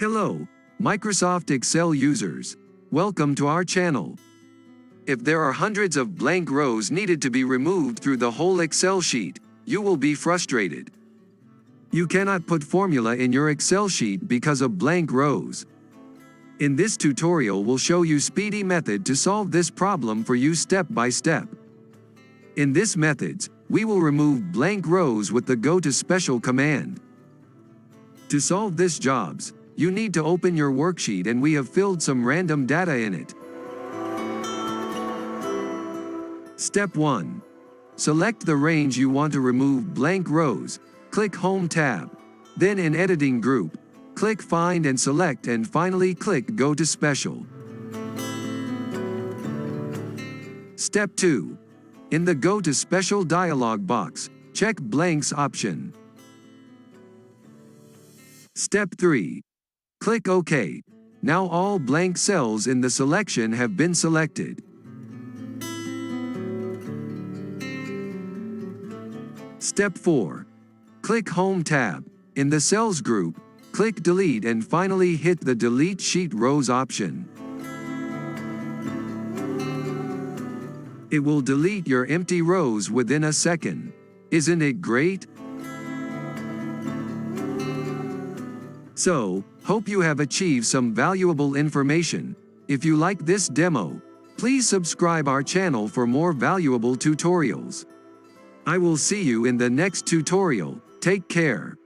Hello, Microsoft Excel users. Welcome to our channel. If there are hundreds of blank rows needed to be removed through the whole Excel sheet, you will be frustrated. You cannot put formula in your Excel sheet because of blank rows. In this tutorial we'll show you speedy method to solve this problem for you step by step. In this methods, we will remove blank rows with the go to special command. To solve this jobs, you need to open your worksheet and we have filled some random data in it. Step 1. Select the range you want to remove blank rows, click Home tab. Then in Editing group, click Find and select and finally click Go to Special. Step 2. In the Go to Special dialog box, check Blanks option. Step 3. Click OK. Now all blank cells in the selection have been selected. Step 4. Click Home tab. In the Cells group, click Delete and finally hit the Delete Sheet Rows option. It will delete your empty rows within a second. Isn't it great? So, hope you have achieved some valuable information. If you like this demo, please subscribe our channel for more valuable tutorials. I will see you in the next tutorial. Take care.